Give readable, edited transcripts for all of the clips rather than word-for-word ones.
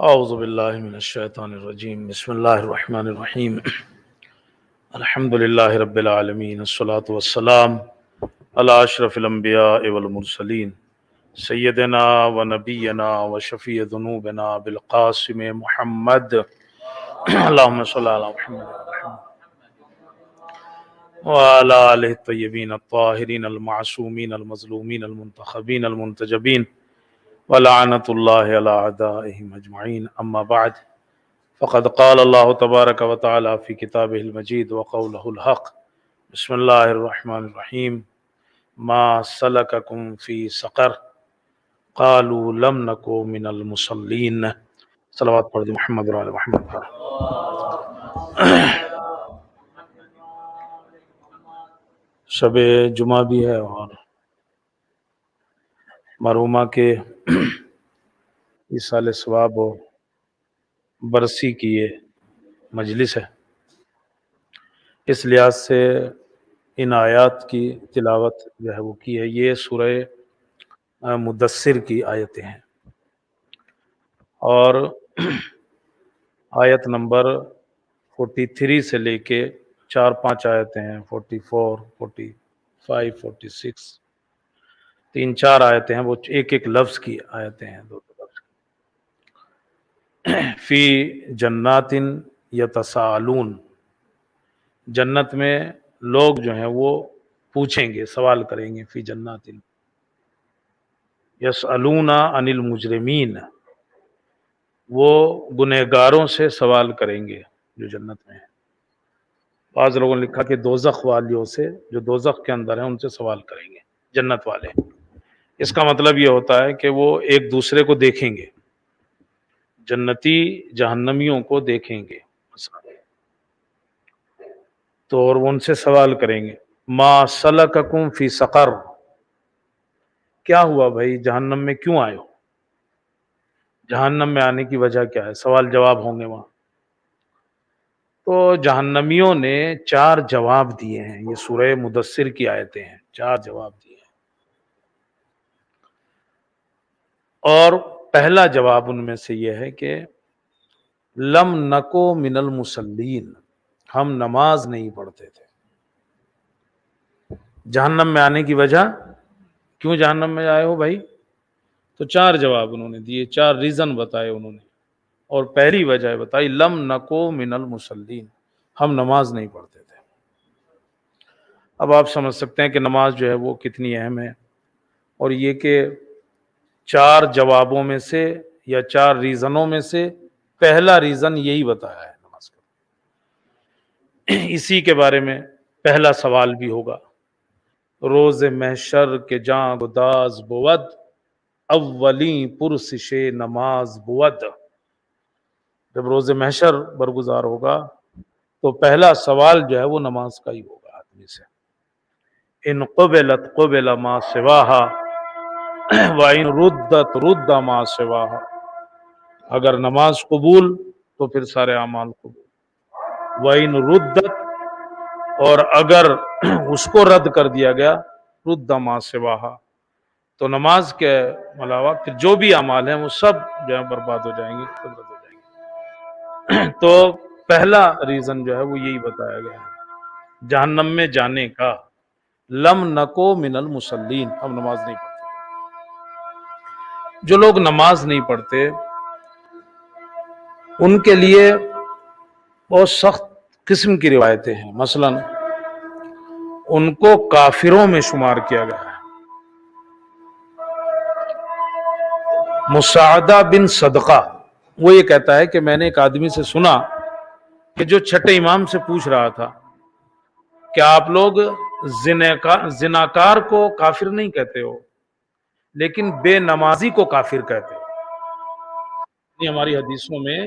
اعوذ باللہ من الشیطان الرجیم بسم اللہ الرحمن الرحیم الحمد للہ رب العالمین الصلاۃ والسلام علی اشرف الانبیاء والمرسلین سیدنا و نبینا و شفیع ذنوبنا بالقاسم محمد اللہم صلی علی محمد وعلی آلہ الطیبین الطاہرین المعصومین المظلومین المنتخبین المنتجبین ولعنت اللہ علی اعدائہم اجمعین اما بعد فقد قال اللہ تبارک و تعالی فی کتابہ المجید وقولہ الحق بسم اللہ الرحمن الرحیم ما سلککم فی سقر قالوا لم نکو من المصلین۔ صلوات پڑھ دی محمد و علی محمد پر۔ شب جمعہ بھی ہے اور مرحومہ کے ایصال ثواب و برسی کی یہ مجلس ہے، اس لحاظ سے ان آیات کی تلاوت جو ہے وہ کی ہے۔ یہ سورہ مدثر کی آیتیں ہیں اور آیت نمبر 43 سے لے کے 4-5 آیتیں ہیں، 44 45 46 3-4 آیتیں ہیں، وہ ایک ایک لفظ کی آیتیں ہیں، دو لفظ فی جنات یتساءلون، جنت میں لوگ جو ہیں وہ پوچھیں گے، سوال کریں گے۔ فی جنات یسألون عن المجرمین، وہ گنہگاروں سے سوال کریں گے جو جنت میں ہیں۔ بعض لوگوں نے لکھا کہ دوزخ والیوں سے، جو دوزخ کے اندر ہیں، ان سے سوال کریں گے جنت والے۔ اس کا مطلب یہ ہوتا ہے کہ وہ ایک دوسرے کو دیکھیں گے، جنتی جہنمیوں کو دیکھیں گے تو، اور وہ ان سے سوال کریں گے ما سلککم فی سقر، کیا ہوا بھائی جہنم میں کیوں آئے ہو، جہنم میں آنے کی وجہ کیا ہے، سوال جواب ہوں گے وہاں۔ تو جہنمیوں نے 4 جواب دیے ہیں، یہ سورہ مدثر کی آیتیں ہیں، 4 جواب دیے ہیں۔ اور پہلا جواب ان میں سے یہ ہے کہ لم نکو من المصلین، ہم نماز نہیں پڑھتے تھے۔ جہنم میں آنے کی وجہ، کیوں جہنم میں آئے ہو بھائی، تو 4 جواب انہوں نے دیے، 4 ریزن بتائے انہوں نے، اور پہلی وجہ بتائی لم نکو من المصلین، ہم نماز نہیں پڑھتے تھے۔ اب آپ سمجھ سکتے ہیں کہ نماز جو ہے وہ کتنی اہم ہے، اور یہ کہ 4 جوابوں میں سے یا 4 ریزنوں میں سے پہلا ریزن یہی بتایا ہے نماز کا۔ اسی کے بارے میں پہلا سوال بھی ہوگا، روز محشر کے جاں گداز بود، اولیں پرسش نماز بود۔ جب روز محشر برگزار ہوگا تو پہلا سوال جو ہے وہ نماز کا ہی ہوگا آدمی سے۔ ان قبلت قبل ما سواہا وَإِن رُدَّتْ رُدَّ مَا سِوَاهَا، اگر نماز قبول تو پھر سارے اعمال قبول، وَإِن رُدَّتْ، اور اگر اس کو رد کر دیا گیا، رُدَّ مَا سِوَاهَا، تو نماز کے علاوہ پھر جو بھی اعمال ہیں وہ سب جو ہے برباد ہو جائیں گے، رد ہو جائیں گے۔ تو پہلا ریزن جو ہے وہ یہی بتایا گیا ہے جہنم میں جانے کا، لم نکو من المصلین، ہم نماز نہیں پڑھتے۔ جو لوگ نماز نہیں پڑھتے ان کے لیے بہت سخت قسم کی روایتیں ہیں، مثلا ان کو کافروں میں شمار کیا گیا ہے۔ مساعدہ بن صدقہ وہ یہ کہتا ہے کہ میں نے ایک آدمی سے سنا کہ جو چھٹے امام سے پوچھ رہا تھا کہ آپ لوگ زناکار کو کافر نہیں کہتے ہو لیکن بے نمازی کو کافر کہتے ہو۔ ہماری حدیثوں میں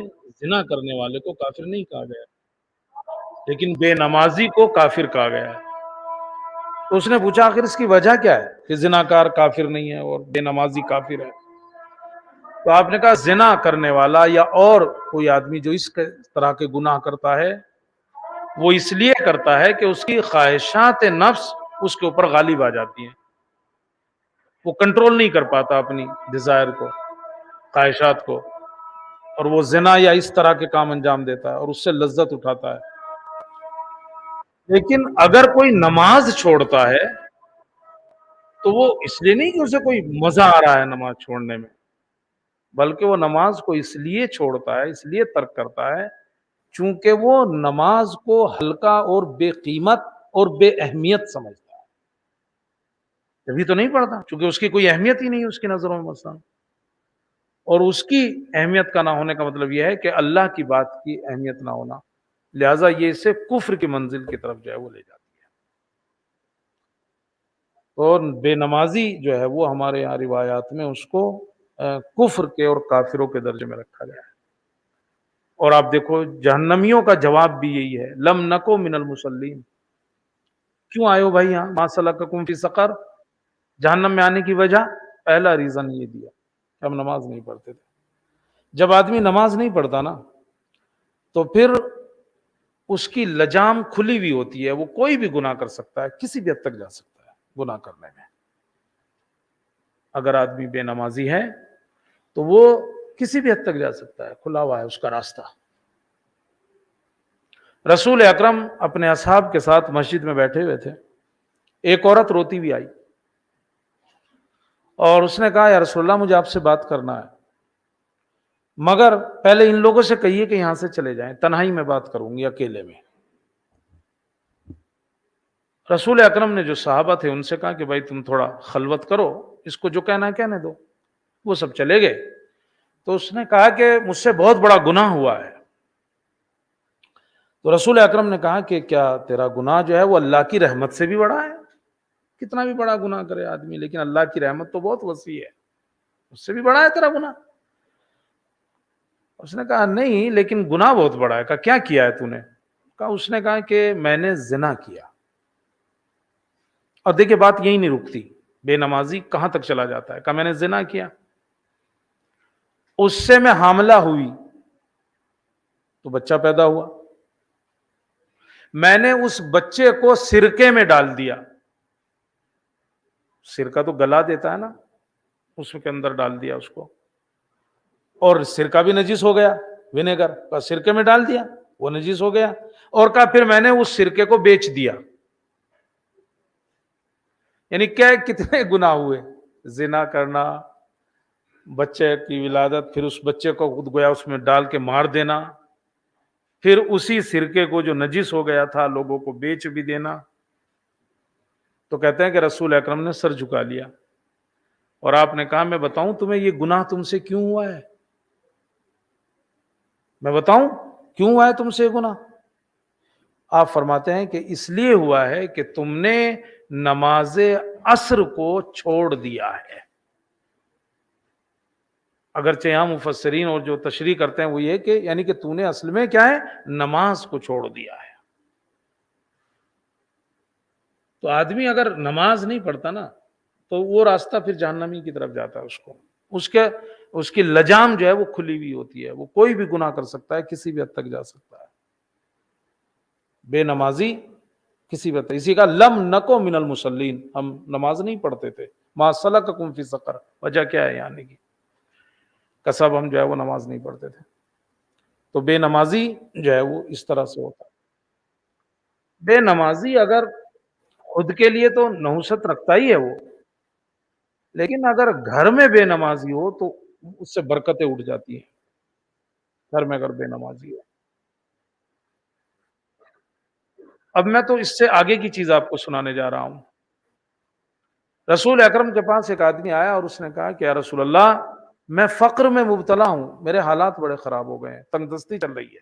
زنا کرنے والے کو کافر نہیں کہا گیا لیکن بے نمازی کو کافر کہا گیا ہے۔ تو اس نے پوچھا آخر اس کی وجہ کیا ہے کہ زناکار کافر نہیں ہے اور بے نمازی کافر ہے؟ تو آپ نے کہا زنا کرنے والا یا اور کوئی آدمی جو اس طرح کے گناہ کرتا ہے وہ اس لیے کرتا ہے کہ اس کی خواہشات نفس اس کے اوپر غالب آ جاتی ہیں، وہ کنٹرول نہیں کر پاتا اپنی ڈیزائر کو، خواہشات کو، اور وہ زنا یا اس طرح کے کام انجام دیتا ہے اور اس سے لذت اٹھاتا ہے. لیکن اگر کوئی نماز چھوڑتا ہے تو وہ اس لیے نہیں کہ اسے کوئی مزہ آ رہا ہے نماز چھوڑنے میں، بلکہ وہ نماز کو اس لیے چھوڑتا ہے، اس لیے ترک کرتا ہے، چونکہ وہ نماز کو ہلکا اور بے قیمت اور بے اہمیت سمجھتا ہے. تبھی تو نہیں پڑھتا، چونکہ اس کی کوئی اہمیت ہی نہیں ہے اس کی نظروں میں مثلا. اور اس کی اہمیت کا نہ ہونے کا مطلب یہ ہے کہ اللہ کی بات کی اہمیت نہ ہونا، لہٰذا یہ اسے کفر کی منزل کی طرف جو ہے وہ لے جاتی ہے. اور بے نمازی جو ہے وہ ہمارے یہاں روایات میں اس کو کفر کے اور کافروں کے درجے میں رکھا گیا ہے. اور آپ دیکھو جہنمیوں کا جواب بھی یہی ہے، لم نکو من المصلین. کیوں آئے ہو بھائی یہاں، ما سلککم فی سقر، جہنم میں آنے کی وجہ پہلا ریزن یہ دیا کہ ہم نماز نہیں پڑھتے تھے. جب آدمی نماز نہیں پڑھتا نا تو پھر اس کی لجام کھلی ہوئی ہوتی ہے، وہ کوئی بھی گناہ کر سکتا ہے، کسی بھی حد تک جا سکتا ہے گناہ کرنے میں. اگر آدمی بے نمازی ہے تو وہ کسی بھی حد تک جا سکتا ہے، کھلا ہوا ہے اس کا راستہ. رسول اکرم اپنے اصحاب کے ساتھ مسجد میں بیٹھے ہوئے تھے، ایک عورت روتی ہوئی آئی اور اس نے کہا یا رسول اللہ مجھے آپ سے بات کرنا ہے، مگر پہلے ان لوگوں سے کہیے کہ یہاں سے چلے جائیں، تنہائی میں بات کروں گی اکیلے میں. رسول اکرم نے جو صحابہ تھے ان سے کہا کہ بھائی تم تھوڑا خلوت کرو، اس کو جو کہنا ہے کہنے دو. وہ سب چلے گئے. تو اس نے کہا کہ مجھ سے بہت بڑا گناہ ہوا ہے. تو رسول اکرم نے کہا کہ کیا تیرا گناہ جو ہے وہ اللہ کی رحمت سے بھی بڑا ہے؟ کتنا بھی بڑا گناہ کرے آدمی لیکن اللہ کی رحمت تو بہت وسیع ہے، اس سے بھی بڑا ہے تیرا گناہ؟ اس نے کہا نہیں لیکن گناہ بہت بڑا ہے. کہا کیا کیا ہے تو نے؟ کہا اس نے کہا کہ میں نے زنا کیا. اور دیکھیں بات یہی نہیں رکتی، بے نمازی کہاں تک چلا جاتا ہے. کہا میں نے زنا کیا، اس سے میں حاملہ ہوئی تو بچہ پیدا ہوا، میں نے اس بچے کو سرکے میں ڈال دیا. سرکہ تو گلا دیتا ہے نا، اس کے اندر ڈال دیا اس کو، اور سرکہ بھی نجس ہو گیا، ونیگر کا سرکے میں ڈال دیا وہ نجس ہو گیا. اور کہا پھر میں نے اس سرکے کو بیچ دیا. یعنی کیا کتنے گناہ ہوئے، زنا کرنا، بچے کی ولادت، پھر اس بچے کو خود گویا اس میں ڈال کے مار دینا، پھر اسی سرکے کو جو نجس ہو گیا تھا لوگوں کو بیچ بھی دینا. تو کہتے ہیں کہ رسول اکرم نے سر جھکا لیا اور آپ نے کہا میں بتاؤں تمہیں یہ گناہ تم سے کیوں ہوا ہے؟ میں بتاؤں کیوں ہوا ہے تم سے یہ گناہ؟ آپ فرماتے ہیں کہ اس لیے ہوا ہے کہ تم نے نماز عصر کو چھوڑ دیا ہے. اگرچہ یہاں مفسرین اور جو تشریح کرتے ہیں وہ یہ کہ یعنی کہ تو نے اصل میں کیا ہے، نماز کو چھوڑ دیا ہے. تو آدمی اگر نماز نہیں پڑھتا نا تو وہ راستہ پھر جہنمی کی طرف جاتا ہے. اس کی لجام جو ہے وہ کھلی ہوئی ہوتی ہے، وہ کوئی بھی گناہ کر سکتا ہے، کسی بھی حد تک جا سکتا ہے. بے نمازی کسی بھی حد تک، اسی کا لم نکو من المصلین، ہم نماز نہیں پڑھتے تھے. ما سلککم فی سقر، وجہ کیا ہے یعنی کی کسب ہم جو ہے وہ نماز نہیں پڑھتے تھے. تو بے نمازی جو ہے وہ اس طرح سے ہوتا ہے. بے نمازی اگر خود کے لیے تو نحوست رکھتا ہی ہے وہ، لیکن اگر گھر میں بے نمازی ہو تو اس سے برکتیں اٹھ جاتی ہیں. گھر میں اگر بے نمازی ہو، اب میں تو اس سے آگے کی چیز آپ کو سنانے جا رہا ہوں. رسول اکرم کے پاس ایک آدمی آیا اور اس نے کہا کہ یا رسول اللہ میں فقر میں مبتلا ہوں، میرے حالات بڑے خراب ہو گئے ہیں، تنگ دستی چل رہی ہے.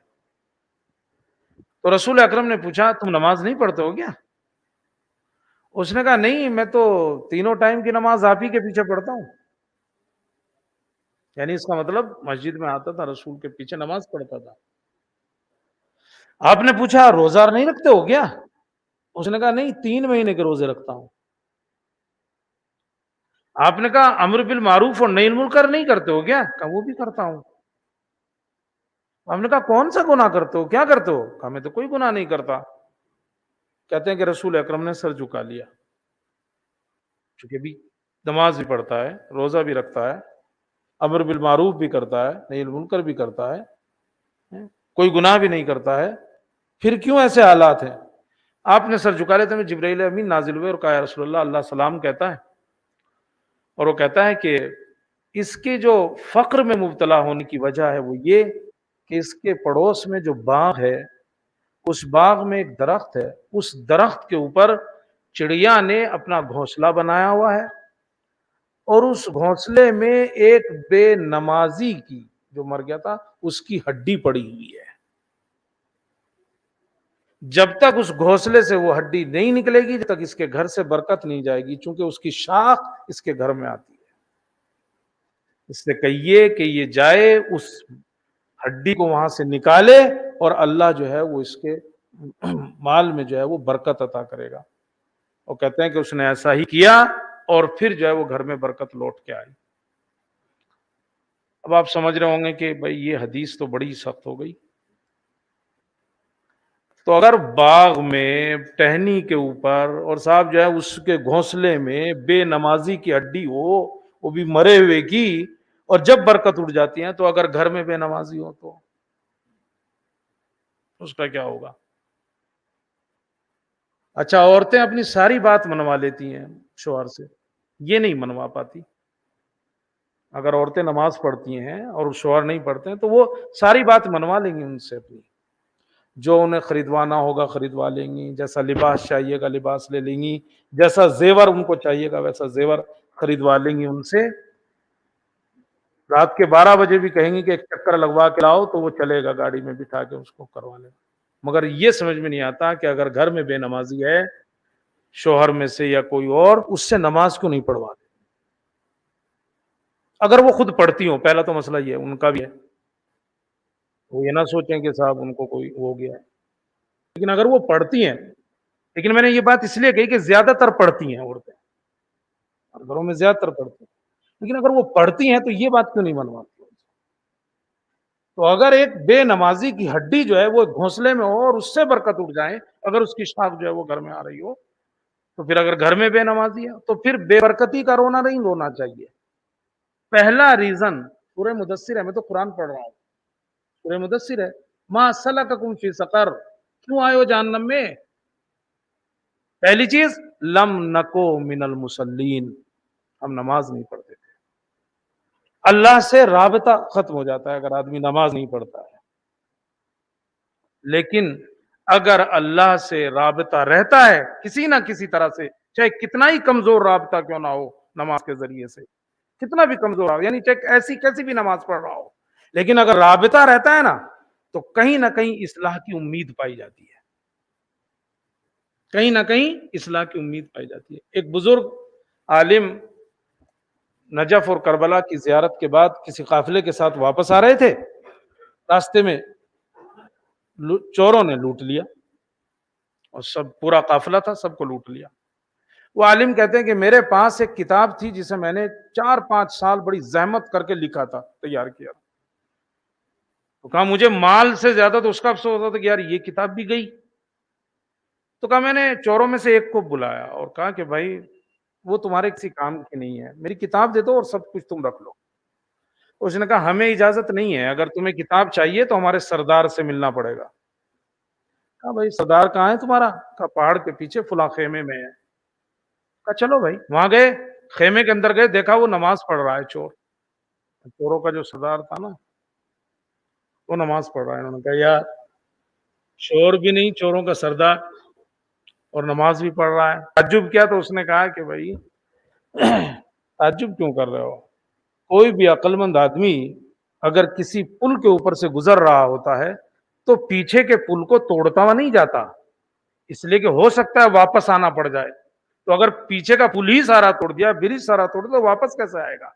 تو رسول اکرم نے پوچھا تم نماز نہیں پڑھتے ہو کیا؟ اس نے کہا نہیں میں تو تینوں ٹائم کی نماز آپ ہی کے پیچھے پڑھتا ہوں. یعنی اس کا مطلب مسجد میں آتا تھا، رسول کے پیچھے نماز پڑھتا تھا. آپ نے پوچھا روزہ نہیں رکھتے ہو کیا؟ اس نے کہا نہیں 3 مہینے کے روزے رکھتا ہوں. آپ نے کہا امر بالمعروف اور نہی المنکر نہیں کرتے ہو کیا؟ کہا وہ بھی کرتا ہوں. ہم نے کہا کون سا گناہ کرتے ہو، کیا کرتے ہو؟ کہا میں تو کوئی گناہ نہیں کرتا. کہتے ہیں کہ رسول اکرم نے سر جھکا لیا، چونکہ بھی نماز بھی پڑھتا ہے، روزہ بھی رکھتا ہے، امر بالمعروف بھی کرتا ہے، نہی المنکر بھی کرتا ہے، کوئی گناہ بھی نہیں کرتا ہے، پھر کیوں ایسے حالات ہیں؟ آپ نے سر جھکا لیتے میں جبرائیل امین نازل ہوئے اور کہا یا رسول اللہ، اللہ سلام کہتا ہے، اور وہ کہتا ہے کہ اس کے جو فقر میں مبتلا ہونے کی وجہ ہے وہ یہ کہ اس کے پڑوس میں جو باغ ہے، اس باغ میں ایک درخت ہے، اس درخت کے اوپر چڑیا نے اپنا گھونسلہ بنایا ہوا ہے، اور اس گھونسلے میں ایک بے نمازی کی جو مر گیا تھا اس کی ہڈی پڑی ہوئی ہے۔ جب تک اس گھونسلے سے وہ ہڈی نہیں نکلے گی، جب تک اس کے گھر سے برکت نہیں جائے گی، چونکہ اس کی شاخ اس کے گھر میں آتی ہے۔ اس سے کہیے کہ یہ جائے اس ہڈی کو وہاں سے نکالے، اور اللہ جو ہے وہ اس کے مال میں جو ہے وہ برکت عطا کرے گا۔ اور کہتے ہیں کہ اس نے ایسا ہی کیا، اور پھر جو ہے وہ گھر میں برکت لوٹ کے آئی۔ اب آپ سمجھ رہے ہوں گے کہ بھئی یہ حدیث تو بڑی سخت ہو گئی۔ تو اگر باغ میں ٹہنی کے اوپر اور صاحب جو ہے اس کے گھونسلے میں بے نمازی کی ہڈی ہو، وہ بھی مرے ہوئے کی، اور جب برکت اٹھ جاتی ہے، تو اگر گھر میں بے نمازی ہو تو اس کا کیا ہوگا؟ اچھا، عورتیں اپنی ساری بات منوا لیتی ہیں شوہر سے، یہ نہیں منوا پاتی۔ اگر عورتیں نماز پڑھتی ہیں اور شوہر نہیں پڑھتے ہیں تو وہ ساری بات منوا لیں گی ان سے اپنی، جو انہیں خریدوانا ہوگا خریدوا لیں گی، جیسا لباس چاہیے گا لباس لے لیں گی، جیسا زیور ان کو چاہیے گا ویسا زیور خریدوا لیں گی ان سے۔ رات کے 12 بجے بھی کہیں گی کہ ایک چکر لگوا کے لاؤ تو وہ چلے گا، گاڑی میں بٹھا کے اس کو کروا لے گا۔ مگر یہ سمجھ میں نہیں آتا کہ اگر گھر میں بے نمازی ہے، شوہر میں سے یا کوئی اور، اس سے نماز کیوں نہیں پڑھوا دے؟ اگر وہ خود پڑھتی ہوں، پہلا تو مسئلہ یہ ہے ان کا بھی ہے، وہ یہ نہ سوچیں کہ صاحب ان کو کوئی ہو گیا ہے، لیکن اگر وہ پڑھتی ہیں، لیکن میں نے یہ بات اس لیے کہی کہ زیادہ تر پڑھتی ہیں عورتیں، اور گھروں میں زیادہ تر پڑھتی ہیں، لیکن اگر وہ پڑھتی ہیں تو یہ بات کیوں نہیں منواتی؟ تو اگر ایک بے نمازی کی ہڈی جو ہے وہ گھونسلے میں ہو اور اس سے برکت اٹھ جائے، اگر اس کی شاخ جو ہے وہ گھر میں آ رہی ہو، تو پھر اگر گھر میں بے نمازی ہے تو پھر بے برکتی کا رونا نہیں رونا چاہیے۔ پہلا ریزن سورہ مدثر ہے، میں تو قرآن پڑھ رہا ہوں، سورہ مدثر ہے، ما سلککم فی سقر، کیوں آئے ہو جہنم میں؟ پہلی چیز، لم نکو من المصلین، ہم نماز نہیں پڑھتے تھے۔ اللہ سے رابطہ ختم ہو جاتا ہے اگر آدمی نماز نہیں پڑھتا ہے، لیکن اگر اللہ سے رابطہ رہتا ہے کسی نہ کسی طرح سے، چاہے کتنا ہی کمزور رابطہ کیوں نہ ہو، نماز کے ذریعے سے کتنا بھی کمزور ہو، یعنی چاہے ایسی کیسی بھی نماز پڑھ رہا ہو، لیکن اگر رابطہ رہتا ہے نا، تو کہیں نہ کہیں اصلاح کی امید پائی جاتی ہے، کہیں نہ کہیں اصلاح کی امید پائی جاتی ہے۔ ایک بزرگ عالم نجف اور کربلا کی زیارت کے بعد کسی قافلے کے ساتھ واپس آ رہے تھے، راستے میں چوروں نے لوٹ لیا، اور سب پورا قافلہ تھا، سب کو لوٹ لیا۔ وہ عالم کہتے ہیں کہ میرے پاس ایک کتاب تھی جسے میں نے 4-5 سال بڑی زحمت کر کے لکھا تھا، تیار کیا تھا۔ تو کہا مجھے مال سے زیادہ تو اس کا افسوس ہوتا تھا کہ یار یہ کتاب بھی گئی۔ تو کہا میں نے چوروں میں سے ایک کو بلایا اور کہا کہ بھائی وہ تمہارے کسی کام کی نہیں ہے، میری کتاب دے دو اور سب کچھ تم رکھ لو۔ اس نے کہا ہمیں اجازت نہیں ہے، اگر تمہیں کتاب چاہیے تو ہمارے سردار سے ملنا پڑے گا۔ کہا بھائی سردار کہاں ہے تمہارا؟ کہا پہاڑ کے پیچھے فلاں خیمے میں ہے۔ کہا چلو بھائی، وہاں گئے، خیمے کے اندر گئے، دیکھا وہ نماز پڑھ رہا ہے چور، چوروں کا جو سردار تھا نا وہ نماز پڑھ رہا ہے۔ انہوں نے کہا یار چور بھی نہیں، چوروں کا سردار، اور نماز بھی پڑھ رہا ہے، تعجب کیا؟ تو اس نے کہا کہ بھائی تعجب کیوں کر رہے ہو؟ کوئی بھی عقل مند آدمی اگر کسی پل کے اوپر سے گزر رہا ہوتا ہے تو پیچھے کے پل کو توڑتا ہوا نہیں جاتا، اس لیے کہ ہو سکتا ہے واپس آنا پڑ جائے۔ تو اگر پیچھے کا پل ہی سارا توڑ دیا، برج سارا توڑ دیا، تو واپس کیسے آئے گا؟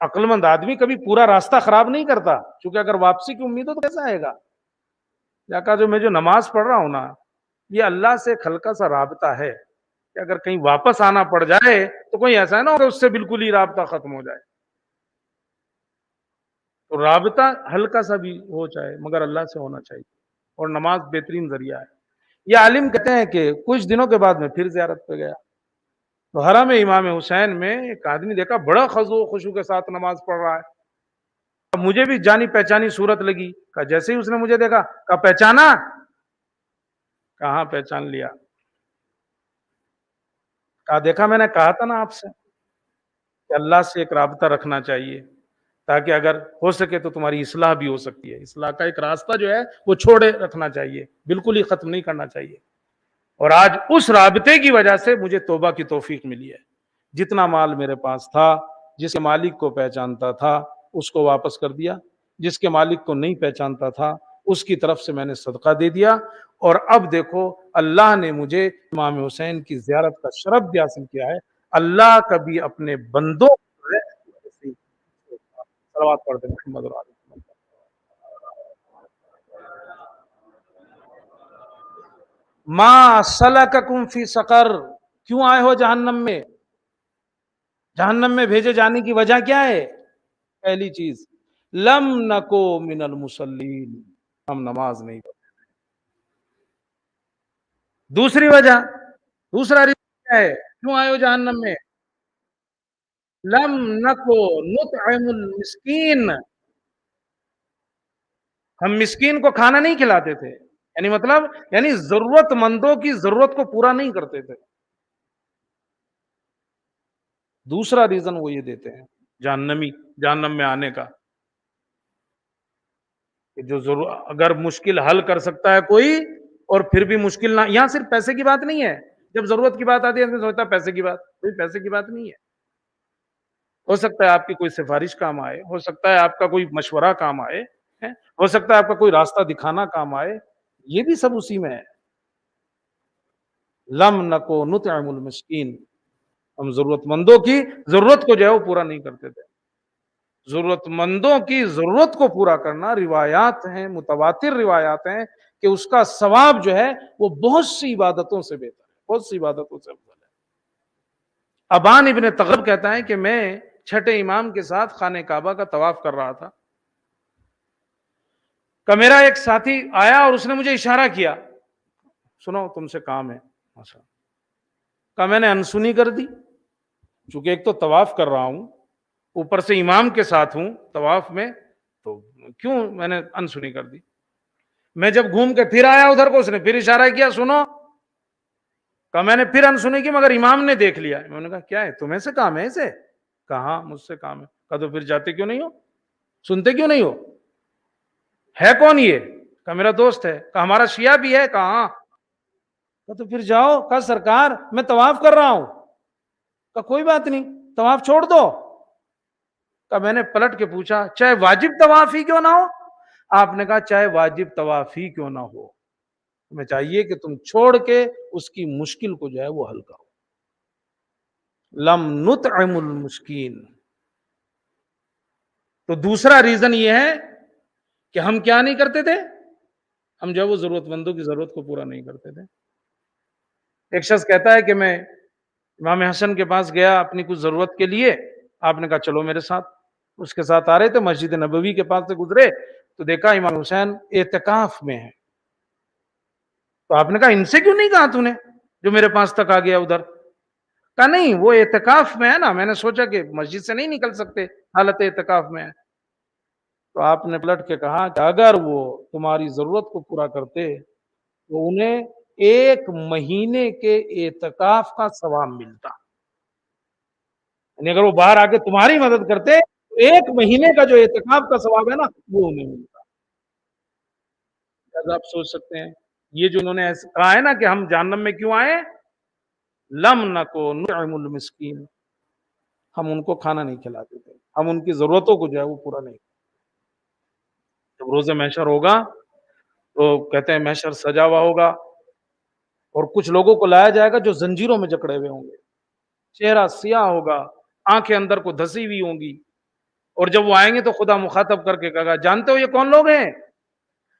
عقل مند آدمی کبھی پورا راستہ خراب نہیں کرتا، کیونکہ اگر واپسی کی امید ہو تو کیسے آئے گا؟ یا کہا جو میں جو نماز پڑھ رہا ہوں نا، یہ اللہ سے ایک ہلکا سا رابطہ ہے کہ اگر کہیں واپس آنا پڑ جائے تو کوئی ایسا ہے نا کہ اس سے بالکل ہی رابطہ ختم ہو جائے۔ تو رابطہ ہلکا سا بھی ہو چاہے، مگر اللہ سے ہونا چاہیے، اور نماز بہترین ذریعہ ہے۔ یہ عالم کہتے ہیں کہ کچھ دنوں کے بعد میں پھر زیارت پہ گیا، تو حرم امام حسین میں ایک آدمی دیکھا بڑا خضوع و خشوع کے ساتھ نماز پڑھ رہا ہے. اب مجھے بھی جانی پہچانی صورت لگی. کہا جیسے ہی اس نے مجھے دیکھا, کہا پہچانا؟ کہاں پہچان لیا. کہا دیکھا میں نے کہا تھا نا آپ سے کہ اللہ سے ایک رابطہ رکھنا چاہیے تاکہ اگر ہو سکے تو تمہاری اصلاح بھی ہو سکتی ہے. اصلاح کا ایک راستہ جو ہے وہ چھوڑے رکھنا چاہیے, بالکل ہی ختم نہیں کرنا چاہیے. اور آج اس رابطے کی وجہ سے مجھے توبہ کی توفیق ملی ہے. جتنا مال میرے پاس تھا, جس کے مالک کو پہچانتا تھا اس کو واپس کر دیا, جس کے مالک کو نہیں پہچانتا تھا اس کی طرف سے میں نے صدقہ دے دیا. اور اب دیکھو اللہ نے مجھے امام حسین کی زیارت کا شرف بھی حاصل کیا ہے. اللہ کبھی اپنے بندوں کو صلوات پڑھتے ہیں محمد اور آل محمد. ما سلککم فی سقر, کیوں آئے ہو جہنم میں؟ جہنم میں بھیجے جانے کی وجہ کیا ہے؟ پہلی چیز, لم نکو من المصلین, ہم نماز نہیں پڑھتے. دوسری وجہ, دوسرا ریزن کیا ہے کیوں آئے ہو جہنم میں؟ لم نکو نطعم المسکین, ہم مسکین کو کھانا نہیں کھلاتے تھے. یعنی مطلب یعنی ضرورت مندوں کی ضرورت کو پورا نہیں کرتے تھے. دوسرا ریزن وہ یہ دیتے ہیں جہنم میں آنے کا کہ جو اگر مشکل حل کر سکتا ہے کوئی اور پھر بھی مشکل نہ, یہاں صرف پیسے کی بات نہیں ہے. جب ضرورت کی بات آتی ہے تو سوچتا ہے پیسے کی بات, کوئی پیسے کی بات نہیں ہے. ہو سکتا ہے آپ کی کوئی سفارش کام آئے, ہو سکتا ہے آپ کا کوئی مشورہ کام آئے, ہو سکتا ہے آپ کا کوئی راستہ دکھانا کام آئے, یہ بھی سب اسی میں ہے. لم نکو نطعم المسکین, ہم ضرورت مندوں کی ضرورت کو جو ہے وہ پورا نہیں کرتے تھے. ضرورت مندوں کی ضرورت کو پورا کرنا روایات ہیں, متواتر روایات ہیں کہ اس کا ثواب جو ہے وہ بہت سی عبادتوں سے بہتر ہے, بہت سی عبادتوں سے افضل ہے. ابان ابن تغلب کہتا ہے کہ میں چھٹے امام کے ساتھ خانہ کعبہ کا طواف کر رہا تھا کہ میرا ایک ساتھی آیا اور اس نے مجھے اشارہ کیا, سنو تم سے کام ہے. کہ میں نے انسنی کر دی, چونکہ ایک تو طواف کر رہا ہوں, اوپر سے امام کے ساتھ ہوں طواف میں, تو کیوں میں نے انسنی کر دی. میں جب گھوم کے پھر آیا ادھر کو, اس نے پھر اشارہ کیا سنو, کہ میں نے پھر انسنی کی مگر امام نے دیکھ لیا. میں نے کہا کیا ہے, تمہیں سے کام ہے اسے؟ کہا مجھ سے کام ہے. کہا تو پھر جاتے کیوں نہیں ہو, سنتے کیوں نہیں ہو؟ ہے کون یہ؟ کہا میرا دوست ہے. کہا ہمارا شیعہ بھی ہے؟ کہا ہاں. تو پھر جاؤ. کہا سرکار میں طواف کر رہا ہوں. کہا کوئی بات نہیں, طواف چھوڑ دو. کہا میں نے پلٹ کے پوچھا چاہے واجب طواف ہی کیوں نہ ہو؟ آپ نے کہا چاہے واجب طواف ہی کیوں نہ ہو, تمہیں چاہیے کہ تم چھوڑ کے اس کی مشکل کو جو ہے وہ حل کرو. لم نطعم المسکین. تو دوسرا ریزن یہ ہے کہ ہم کیا نہیں کرتے تھے, ہم جو ہے وہ ضرورت مندوں کی ضرورت کو پورا نہیں کرتے تھے. ایک شخص کہتا ہے کہ میں امام حسن کے پاس گیا اپنی کچھ ضرورت کے لیے, آپ نے کہا چلو میرے ساتھ. اس کے ساتھ آ رہے تھے, مسجد نبوی کے پاس سے گزرے تو دیکھا امام حسین اعتکاف میں ہے. تو آپ نے کہا ان سے کیوں نہیں کہا تو نے جو میرے پاس تک آ گیا ادھر؟ کہا نہیں وہ اعتکاف میں ہے نا, میں نے سوچا کہ مسجد سے نہیں نکل سکتے, حالت اعتکاف میں ہے. تو آپ نے پلٹ کے کہا کہ اگر وہ تمہاری ضرورت کو پورا کرتے تو انہیں 1 مہینے کے اعتکاف کا ثواب ملتا. یعنی اگر وہ باہر آ کے تمہاری مدد کرتے تو 1 مہینے کا جو اعتکاف کا ثواب ہے نا وہ انہیں ملتا. لہذا آپ سوچ سکتے ہیں یہ جو انہوں نے ایسا کہا ہے نا کہ ہم جہنم میں کیوں آئے, لم نکو نطعم المسکین, ہم ان کو کھانا نہیں کھلاتے تھے, ہم ان کی ضرورتوں کو جو ہے وہ پورا نہیں. جب روز محشر ہوگا تو کہتے ہیں محشر سجا ہوا ہوگا اور کچھ لوگوں کو لایا جائے گا جو زنجیروں میں جکڑے ہوئے ہوں گے, چہرہ سیاہ ہوگا, آنکھیں اندر کو دھسی ہوئی ہوں گی, اور جب وہ آئیں گے تو خدا مخاطب کر کے کہے گا جانتے ہو یہ کون لوگ ہیں؟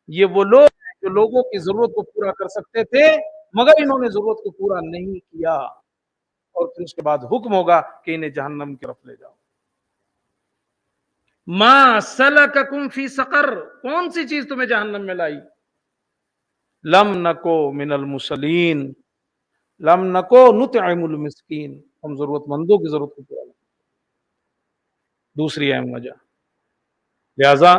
یہ وہ لوگ ہیں جو لوگوں کی ضرورت کو پورا کر سکتے تھے مگر انہوں نے ضرورت کو پورا نہیں کیا, اور پھر اس کے بعد حکم ہوگا کہ انہیں جہنم کی طرف لے جاؤ. ما سلککم فی سقر, کون سی چیز تمہیں جہنم میں لائی؟ لم نکو من المصلین, لم نکو نطعم المسکین، ہم ضرورت مندوں کی ضرورت کو پورا نہیں۔ دوسری اہم وجہ، لہذا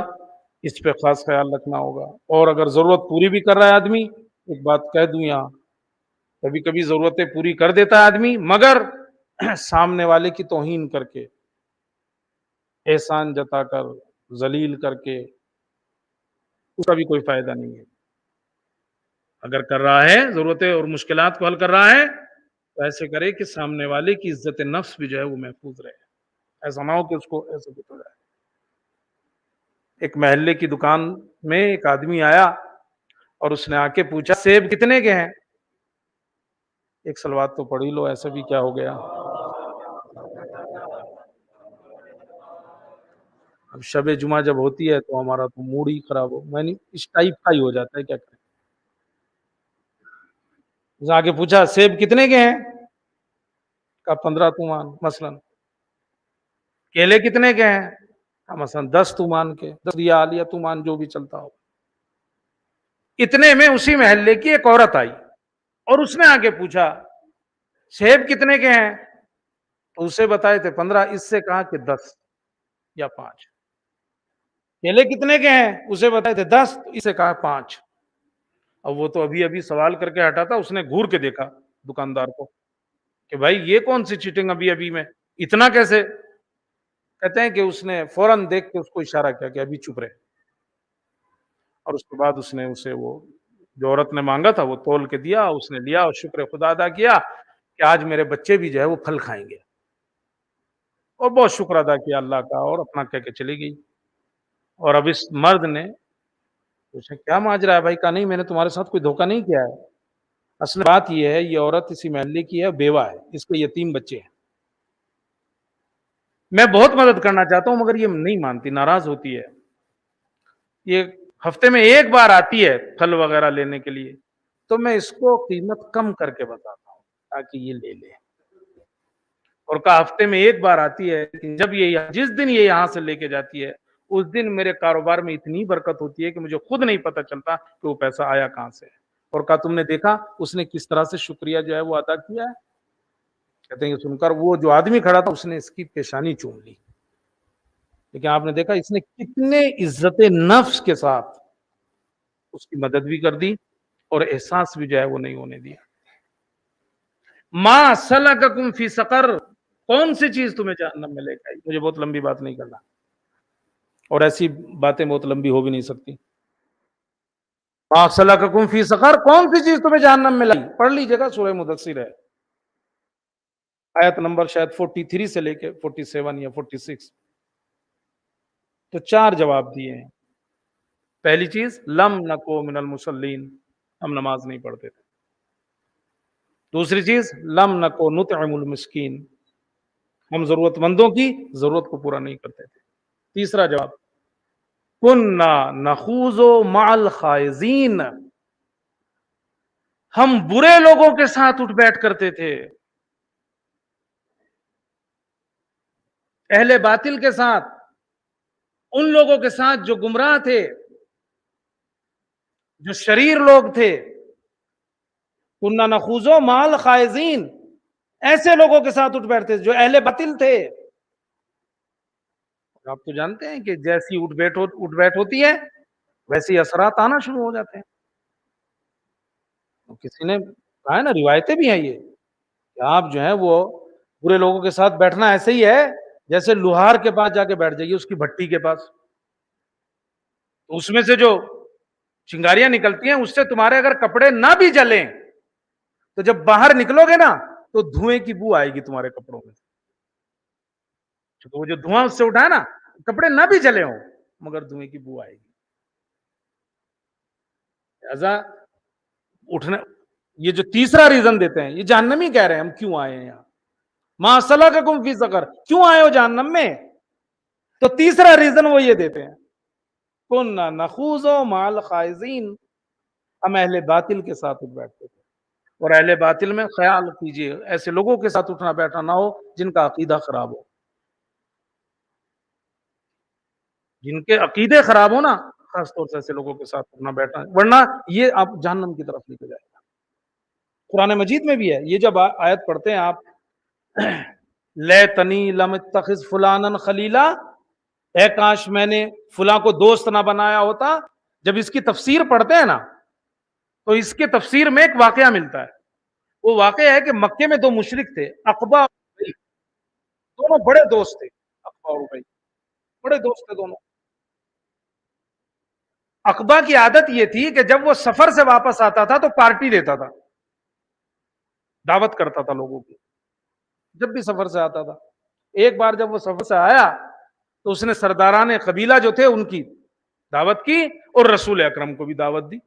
اس پہ خاص خیال رکھنا ہوگا۔ اور اگر ضرورت پوری بھی کر رہا ہے آدمی، ایک بات کہہ دوں یہاں، کبھی کبھی ضرورتیں پوری کر دیتا ہے آدمی مگر سامنے والے کی توہین کر کے، احسان جتا کر، ذلیل کر کے، اس کا بھی کوئی فائدہ نہیں ہے۔ اگر کر رہا ہے ضرورتیں اور مشکلات کو حل کر رہا ہے تو ایسے کرے کہ سامنے والے کی عزت نفس بھی جو ہے وہ محفوظ رہے، ایسا نہ ہو کہ اس کو ایسے کچھ ہو جائے۔ ایک محلے کی دکان میں ایک آدمی آیا اور اس نے آ کے پوچھا سیب کتنے کے ہیں؟ ایک سلوات تو پڑھ ہی لو، ایسا بھی کیا ہو گیا؟ اب شب جمعہ جب ہوتی ہے تو ہمارا تو موڈ ہی خراب ہو، میں نہیں اس ٹائپ کا ہی ہو جاتا ہے، کیا کریں۔ اس نے آ کے پوچھا سیب کتنے کے ہیں؟ کہا 15 تومان مثلا۔ کیلے کتنے کے ہیں؟ کہا مثلا 10 تومان کے، 10 ریال یا تومان جو بھی چلتا ہو۔ اتنے میں اسی محلے کی ایک عورت آئی اور اس نے آ کے پوچھا سیب کتنے کے ہیں؟ تو اسے بتائے تھے 15، اس سے کہا کہ 10 یا 5۔ کیلے کتنے کے ہیں؟ اسے بتائے تھے 10، تو اسے کہا 5۔ اب وہ تو ابھی ابھی سوال کر کے ہٹا تھا، اس نے گھور کے دیکھا دکاندار کو کہ بھائی یہ کون سی چیٹنگ، ابھی ابھی میں اتنا کیسے؟ کہتے ہیں کہ اس نے فوراً دیکھ کے اس کو اشارہ کیا کہ ابھی چپ رہے، اور اس کے بعد اس نے اسے وہ جو عورت نے مانگا تھا وہ تول کے دیا، اس نے لیا اور شکر خدا ادا کیا کہ آج میرے بچے بھی جو ہے وہ پھل کھائیں گے، اور بہت شکر ادا کیا اللہ کا، اور اپنا کہہ کے چلی گئی۔ اور اب اس مرد نے پوچھا کیا ماجرا ہے بھائی؟ کہا نہیں میں نے تمہارے ساتھ کوئی دھوکہ نہیں کیا ہے، اصل بات یہ ہے یہ عورت اسی محلے کی ہے، بیوہ ہے، اس کے یتیم بچے ہیں، میں بہت مدد کرنا چاہتا ہوں مگر یہ نہیں مانتی، ناراض ہوتی ہے، یہ ہفتے میں ایک بار آتی ہے پھل وغیرہ لینے کے لیے، تو میں اس کو قیمت کم کر کے بتاتا ہوں تاکہ یہ لے لے، اور کہا ہفتے میں ایک بار آتی ہے لیکن جب جس دن یہ یہاں سے لے کے جاتی ہے اس دن میرے کاروبار میں اتنی برکت ہوتی ہے کہ مجھے خود نہیں پتا چلتا کہ وہ پیسہ آیا کہاں سے، اور کہا تم نے دیکھا اس نے کس طرح سے شکریہ جو ہے وہ ادا کیا ہے؟ کہتے ہیں کہ سن کر وہ جو آدمی کھڑا تھا اس نے اس کی پیشانی چوم لی، لیکن آپ نے دیکھا اس نے کتنے عزت نفس کے ساتھ اس کی مدد بھی کر دی اور احساس بھی جو ہے وہ نہیں ہونے دیا۔ ما سلککم فی سقر، کون سی چیز تمہیں جہنم میں لے کے آئی؟ مجھے بہت لمبی بات نہیں کرنا، اور ایسی باتیں بہت لمبی ہو بھی نہیں سکتی۔ ما سلککم فی سقر، کون سی چیز تمہیں جہنم میں لائی؟ پڑھ لیجیے گا، سورہ مدثر ہے، آیت نمبر شاید 43 سے لے کے 47 یا 46۔ تو 4 جواب دیے ہیں۔ پہلی چیز لم نکو من المصلین، ہم نماز نہیں پڑھتے تھے۔ دوسری چیز لم نکو نطعم المسکین، ہم ضرورت مندوں کی ضرورت کو پورا نہیں کرتے تھے۔ تیسرا جواب کننا نخوض مع الخائضین، ہم برے لوگوں کے ساتھ اٹھ بیٹھ کرتے تھے، اہل باطل کے ساتھ، ان لوگوں کے ساتھ جو گمراہ تھے، جو شریر لوگ تھے۔ کننا نخوض مع الخائضین، ایسے لوگوں کے ساتھ اٹھ بیٹھتے تھے جو اہل باطل تھے۔ آپ تو جانتے ہیں کہ جیسی اٹھ بیٹھ ہوتی ہے ویسے اثرات آنا شروع ہو جاتے ہیں۔ کسی نے کہا ہے نا، روایتیں بھی ہیں یہ کہ آپ جو ہے وہ برے لوگوں کے ساتھ بیٹھنا ایسے ہی ہے جیسے لوہار کے پاس جا کے بیٹھ جائیے، اس کی بھٹی کے پاس، تو اس میں سے جو چنگاریاں نکلتی ہیں اس سے تمہارے اگر کپڑے نہ بھی جلیں تو جب باہر نکلو گے نا تو دھوئیں کی بو آئے گی تمہارے کپڑوں میں، تو وہ جو دھواں اس سے اٹھا ہے نا، کپڑے نہ بھی جلے ہوں مگر دھوئیں کی بو آئے گی۔ لہذا اٹھنا، یہ جو تیسرا ریزن دیتے ہیں، یہ جہنمی کہہ رہے ہیں ہم کیوں آئے ہیں یہاں، ما سلککم فی سقر، کیوں آئے ہو جہنم میں؟ تو تیسرا ریزن وہ یہ دیتے ہیں کننا نخوض مع الخائضین، ہم اہل باطل کے ساتھ اٹھ بیٹھتے تھے، اور اہل باطل میں خیال کیجئے ایسے لوگوں کے ساتھ اٹھنا بیٹھنا نہ ہو جن کا عقیدہ خراب ہو، جن کے عقیدے خراب ہو نا، خاص طور سے ایسے لوگوں کے ساتھ اٹھنا بیٹھنا، ورنہ یہ آپ جہنم کی طرف لے کے جائے گا۔ قرآن مجید میں بھی ہے. یہ جب آیت پڑھتے ہیں آپ لیتنی لم اتخذ فلانا خلیلا، اے کاش میں نے فلاں کو دوست نہ بنایا ہوتا. جب اس کی تفسیر پڑھتے ہیں نا تو اس کے تفسیر میں ایک واقعہ ملتا ہے. وہ واقعہ ہے کہ مکے میں دو مشرک تھے، عقبہ اور ابی، دونوں بڑے دوست تھے. عقبہ اور ابی بڑے دوست تھے دونوں. عقبہ کی عادت یہ تھی کہ جب وہ سفر سے واپس آتا تھا تو پارٹی دیتا تھا، دعوت کرتا تھا لوگوں کی جب بھی سفر سے آتا تھا. ایک بار جب وہ سفر سے آیا تو اس نے سرداران قبیلہ جو تھے ان کی دعوت کی اور رسول اکرم کو بھی دعوت دی.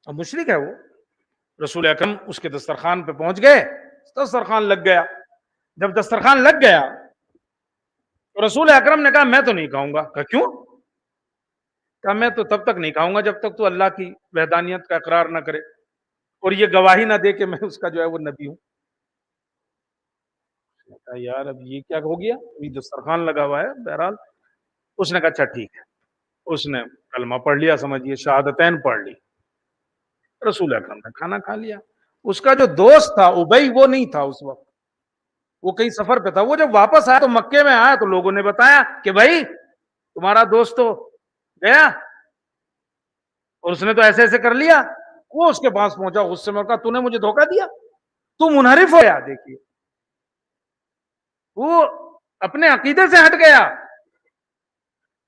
اب مشرک ہے وہ. رسول اکرم اس کے دسترخوان پہ پہنچ گئے، دسترخوان لگ گیا. جب دسترخوان لگ گیا تو رسول اکرم نے کہا میں تو نہیں کھاؤں گا. کہا کیوں؟ کہا میں تو تب تک نہیں کھاؤں گا جب تک تو اللہ کی وحدانیت کا اقرار نہ کرے اور یہ گواہی نہ دے کہ میں اس کا جو ہے وہ نبی ہوں. کہا یار اب یہ کیا ہو گیا، ابھی دسترخوان لگا ہوا ہے. بہرحال اس نے کہا اچھا ٹھیک ہے. اس نے کلمہ پڑھ لیا، سمجھیے شہادتین پڑھ لی. رسول اکرم نے کھانا کھا لیا. اس کا جو دوست تھا ابئی وہ نہیں تھا اس وقت، وہ کہیں سفر پہ تھا. وہ جب واپس آیا تو مکے میں آیا تو لوگوں نے بتایا کہ بھائی تمہارا دوست تو گیا اور اس نے تو ایسے ایسے کر لیا. وہ اس کے پاس پہنچا غصے میں، کہا تو نے مجھے دھوکہ دیا، تو منحرف ہو گیا. دیکھیے وہ اپنے عقیدے سے ہٹ گیا.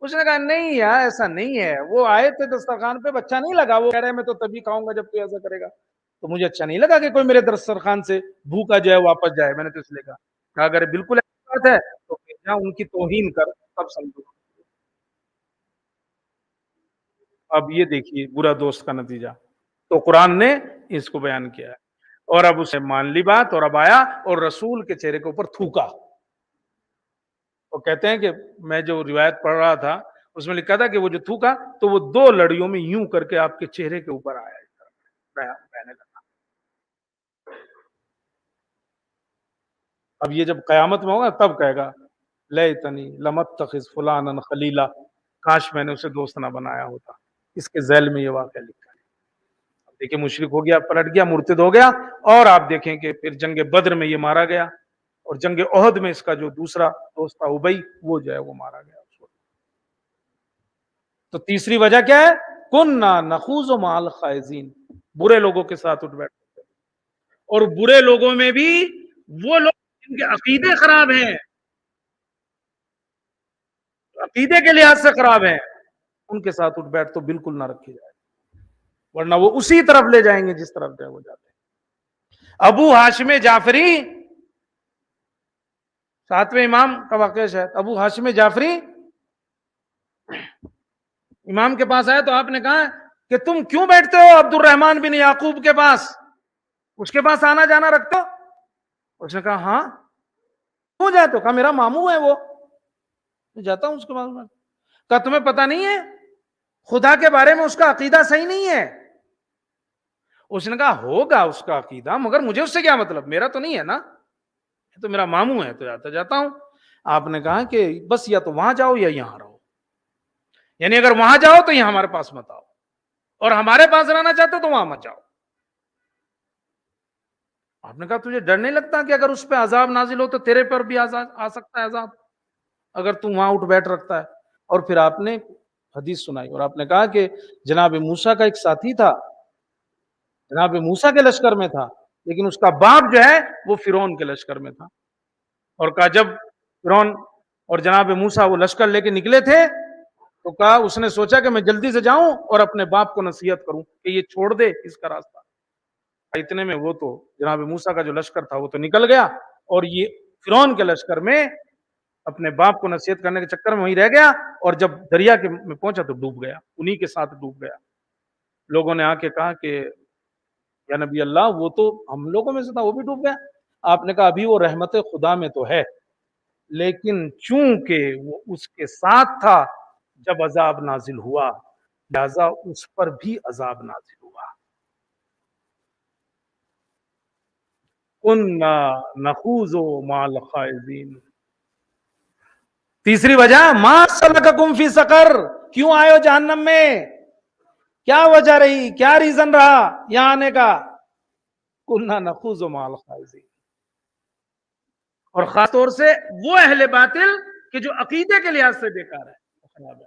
اس نے کہا نہیں یار ایسا نہیں ہے، وہ آئے تھے دسترخوان پہ، بچہ نہیں لگا. وہ کہہ رہے میں تو تبھی کھاؤں گا جب تو ایسا کرے گا. تو مجھے اچھا نہیں لگا کہ کوئی میرے دسترخوان سے بھوکا جائے واپس جائے. میں نے تو اس لیے کہا اگر بالکل ایسی بات ہے تو جہاں ان کی توہین کر تب سمجھو. اب یہ دیکھیے برا دوست کا نتیجہ. تو قرآن نے اس کو بیان کیا ہے. اور اب اسے مان لی بات اور اب آیا اور رسول کے چہرے کے اوپر تھوکا. وہ کہتے ہیں کہ میں جو روایت پڑھ رہا تھا اس میں لکھا تھا کہ وہ جو تھوکا تو وہ دو لڑیوں میں یوں کر کے آپ کے چہرے کے اوپر آیا، بہنے لگا. اب یہ جب قیامت میں ہوگا تب کہے گا لیتنی لم اتخذ فلانا خلیلا، کاش میں نے اسے دوست نہ بنایا ہوتا. اس کے ذیل میں یہ واقعہ لکھا ہے. اب دیکھیں مشرک ہو گیا، پلٹ گیا، مرتد ہو گیا. اور آپ دیکھیں کہ پھر جنگ بدر میں یہ مارا گیا اور جنگ احد میں اس کا جو دوسرا دوست تھا ابئی وہ جو ہے وہ مارا گیا. تو تیسری وجہ کیا ہے؟ کننا نخوض مع الخائضین، برے لوگوں کے ساتھ اٹھ بیٹھتے ہیں. اور برے لوگوں میں بھی وہ لوگ جن کے عقیدے خراب ہیں، عقیدے کے لحاظ سے خراب ہیں، ان کے ساتھ اٹھ بیٹھ تو بالکل نہ رکھی جائے، ورنہ وہ اسی طرف لے جائیں گے جس طرف جو ہے وہ جاتے ہیں. ابو ہاشم جعفری، ساتویں امام کا واقعہ شاید. ابو ہاشم جعفری امام کے پاس آیا تو آپ نے کہا کہ تم کیوں بیٹھتے ہو عبد الرحمن بن یعقوب کے پاس، اس کے پاس آنا جانا رکھتے ہو؟ اس نے کہا ہاں. کیوں جاتے ہو؟ کہا میرا ماموں ہے وہ، میں جاتا ہوں اس کے پاس. کہا تمہیں پتہ نہیں ہے خدا کے بارے میں اس کا عقیدہ صحیح نہیں ہے؟ اس نے کہا ہوگا اس کا عقیدہ مگر مجھے اس سے کیا مطلب، میرا تو نہیں ہے نا، تو میرا ماموں ہے تو جاتا ہوں. آپ نے کہا کہ بس یا تو وہاں جاؤ یا یہاں رہو، یعنی اگر وہاں جاؤ تو یہاں ہمارے پاس مت آؤ، اور ہمارے پاس رہنا چاہتے تو وہاں مت جاؤ. آپ نے کہا تجھے ڈر نہیں لگتا کہ اگر اس پہ عذاب نازل ہو تو تیرے پر بھی آ سکتا ہے عذاب اگر تم وہاں اٹھ بیٹھ رکھتا ہے؟ اور پھر آپ نے حدیث سنائی اور آپ نے کہا کہ جناب موسیٰ کا ایک ساتھی تھا، جناب موسیٰ کے لشکر میں تھا، لیکن اس کا باپ جو ہے وہ فرعون کے لشکر میں تھا. اور کہا جب فرعون اور جناب موسیٰ وہ لشکر لے کے نکلے تھے تو کہا اس نے سوچا کہ میں جلدی سے جاؤں اور اپنے باپ کو نصیحت کروں کہ یہ چھوڑ دے اس کا راستہ. اتنے میں وہ تو جناب موسیٰ کا جو لشکر تھا وہ تو نکل گیا اور یہ فرعون کے لشکر میں اپنے باپ کو نصیحت کرنے کے چکر میں وہیں رہ گیا. اور جب دریا کے میں پہنچا تو ڈوب گیا، انہی کے ساتھ ڈوب گیا. لوگوں نے آ کے کہا کہ یا نبی اللہ وہ تو ہم لوگوں میں سے تھا، وہ بھی ڈوب گیا. آپ نے کہا ابھی وہ رحمت خدا میں تو ہے، لیکن چونکہ وہ اس کے ساتھ تھا جب عذاب نازل ہوا لہذا اس پر بھی عذاب نازل ہوا. کُنَّا نَخُوضُ مَعَ الْخَائِضِينَ. تیسری وجہ مَا سَلَكَكُمْ فِي سَقَرَ، کیوں آئے ہو جہنم میں؟ کیا وجہ رہی، کیا ریزن رہا یہاں آنے کا؟ کنا نخوض مع الخائضین، اور خاص طور سے وہ اہل باطل کہ جو عقیدے کے لحاظ سے بیکار ہے، خراب ہے.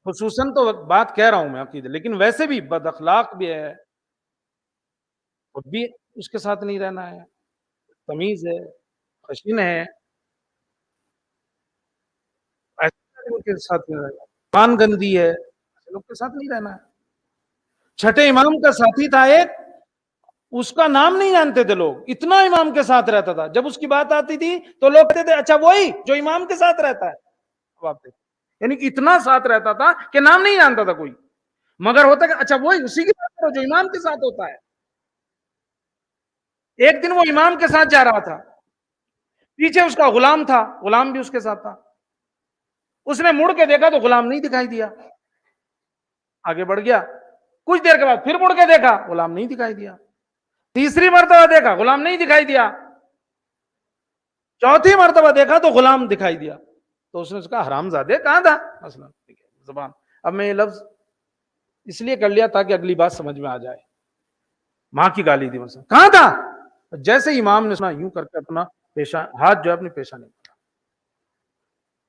خصوصاً تو بات کہہ رہا ہوں میں عقیدے، لیکن ویسے بھی بد اخلاق بھی ہے، خود بھی اس کے ساتھ نہیں رہنا ہے، تمیز ہے، خشین ہے، ایسے لوگ کے ساتھ نہیں رہنا، مان گندی ہے، ایسے لوگ کے ساتھ نہیں رہنا ہے. چھٹے امام کا ساتھی تھا ایک، اس کا نام نہیں جانتے تھے لوگ، اتنا امام کے ساتھ رہتا تھا، جب اس کی بات آتی تھی تو لوگ کہتے تھے اچھا وہی جو امام کے ساتھ رہتا ہے. اب آپ دیکھیں، یعنی کہ اتنا ساتھ رہتا تھا کہ نام نہیں جانتا تھا کوئی، مگر ہوتا کہ اچھا وہی اسی کی بات کرو جو امام کے ساتھ ہوتا ہے. ایک دن وہ امام کے ساتھ جا رہا تھا، پیچھے اس کا غلام تھا، غلام بھی اس کے ساتھ تھا. اس نے مڑ کے دیکھا تو غلام نہیں دکھائی دیا، آگے بڑھ گیا. کچھ دیر کے بعد پھر مڑ کے دیکھا، غلام نہیں دکھائی دیا. تیسری مرتبہ دیکھا، غلام نہیں دکھائی دیا. چوتھی مرتبہ دیکھا تو غلام دکھائی دیا. تو اس نے کہا حرام زادے کہاں تھا مثلا زبان. اب میں یہ لفظ اس لیے کر لیا تاکہ اگلی بات سمجھ میں آ جائے. ماں کی گالی دی مثلا، کہاں تھا؟ جیسے امام نے سنا یوں کر کے اپنا پیشہ ہاتھ جو ہے اپنے پیشانی میں،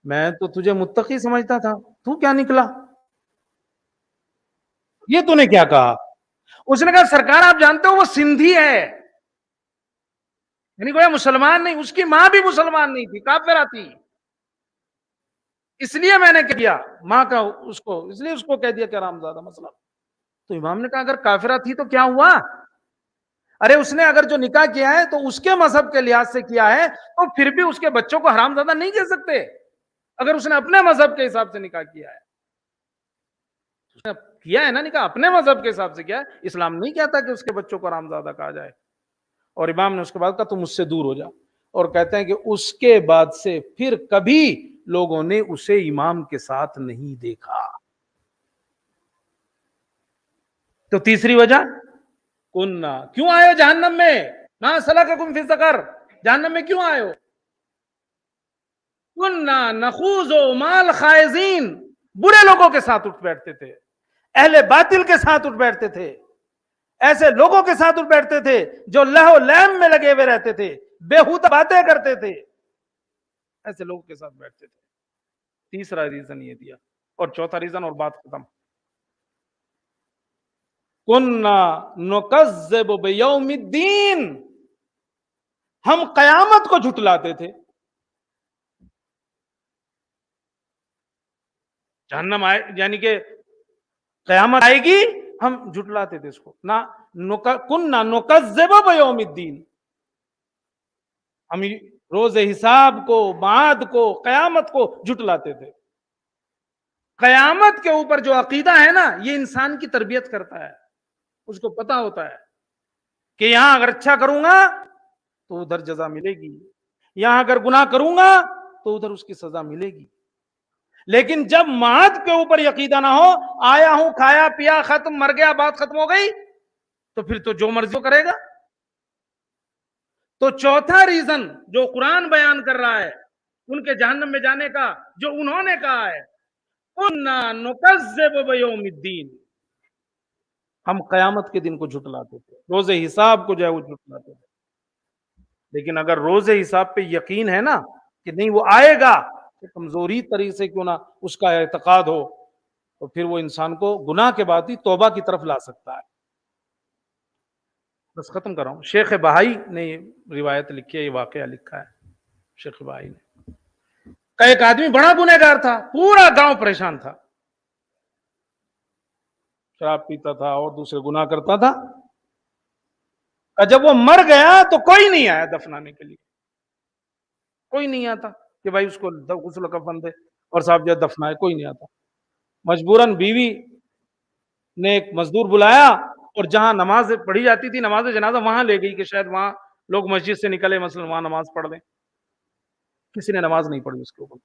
میں تو تجھے متقی سمجھتا تھا، تو کیا نکلا؟ یہ تو نے کیا کہا؟ اس نے کہا سرکار آپ جانتے ہو وہ سندھی ہے، یعنی کوئی مسلمان نہیں، اس کی ماں بھی مسلمان نہیں تھی، کافرہ تھی. اس لیے میں نے کیا ماں کا اس لیے اس کو کہہ دیا کہ حرامزادہ مسئلہ. تو امام نے کہا اگر کافرہ تھی تو کیا ہوا؟ ارے اس نے اگر جو نکاح کیا ہے تو اس کے مذہب کے لحاظ سے کیا ہے، تو پھر بھی اس کے بچوں کو حرامزادہ نہیں کہہ سکتے اگر اس نے اپنے مذہب کے حساب سے نکاح کیا ہے. اس نے کیا ہے نا نکاح اپنے مذہب کے حساب سے کیا ہے، اسلام نہیں کہتا کہ اس کے بچوں کو حرامزادہ کہا جائے. اور امام نے اس کے بعد کہا تم مجھ سے دور ہو جا، اور کہتے ہیں کہ اس کے بعد سے پھر کبھی لوگوں نے اسے امام کے ساتھ نہیں دیکھا. تو تیسری وجہ کننا، کیوں آئے ہو جہنم میں؟ مَا سَلَكَكُمْ فِي سَقَرَ، جہنم میں کیوں آئے ہو؟ کننا نخوض مَعَ الْخَائِضِينَ، برے لوگوں کے ساتھ اٹھ بیٹھتے تھے، اہل باطل کے ساتھ اٹھ بیٹھتے تھے، ایسے لوگوں کے ساتھ اٹھ بیٹھتے تھے جو لہو لہم میں لگے ہوئے رہتے تھے، بےہودہ باتیں کرتے تھے، ایسے لوگوں کے ساتھ بیٹھتے تھے. تیسرا ریزن یہ دیا، اور چوتھا ریزن اور بات ختم. کننا نکذب بیوم الدین، ہم قیامت کو جھٹلاتے تھے. جہنم آئے یعنی کہ قیامت آئے گی، ہم جھٹلاتے تھے اس کو. کننا نکذب بیوم الدین، ہم روز حساب کو، معاد کو، قیامت کو جھٹلاتے تھے. قیامت کے اوپر جو عقیدہ ہے نا، یہ انسان کی تربیت کرتا ہے. اس کو پتا ہوتا ہے کہ یہاں اگر اچھا کروں گا تو ادھر جزا ملے گی، یہاں اگر گناہ کروں گا تو ادھر اس کی سزا ملے گی. لیکن جب معاد کے اوپر عقیدہ نہ ہو، آیا ہوں کھایا پیا ختم مر گیا بات ختم ہو گئی، تو پھر تو جو مرضی کرے گا. تو چوتھا ریزن جو قرآن بیان کر رہا ہے ان کے جہنم میں جانے کا، جو انہوں نے کہا ہے کُنَّا نُکَذِّبُ بِیَوْمِ الدِّینِ، ہم قیامت کے دن کو جھٹلاتے تھے، روز حساب کو جو ہے وہ جھٹلاتے تھے. لیکن اگر روز حساب پہ یقین ہے نا کہ نہیں وہ آئے گا، کہ کمزوری طریقے سے کیوں نہ اس کا اعتقاد ہو، تو پھر وہ انسان کو گناہ کے بعد ہی توبہ کی طرف لا سکتا ہے. بس ختم کر رہا ہوں. شیخ بہائی نے یہ روایت لکھی ہے، یہ واقعہ لکھا ہے شیخ بہائی نے. کہ ایک آدمی بڑا گنہگار تھا، پورا گاؤں پریشان تھا، شراب پیتا تھا اور دوسرے گناہ کرتا تھا. جب وہ مر گیا تو کوئی نہیں آیا دفنانے کے لیے، کوئی نہیں آتا کہ بھائی اس کو غسل کفن دے اور صاحب جو دفنائے، کوئی نہیں آتا. مجبوراً بیوی نے ایک مزدور بلایا اور جہاں نماز پڑھی جاتی تھی، نماز جنازہ، وہاں لے گئی کہ شاید وہاں لوگ مسجد سے نکلے مثلا وہاں نماز پڑھ لیں. کسی نے نماز نہیں پڑھی اس کے اوپر.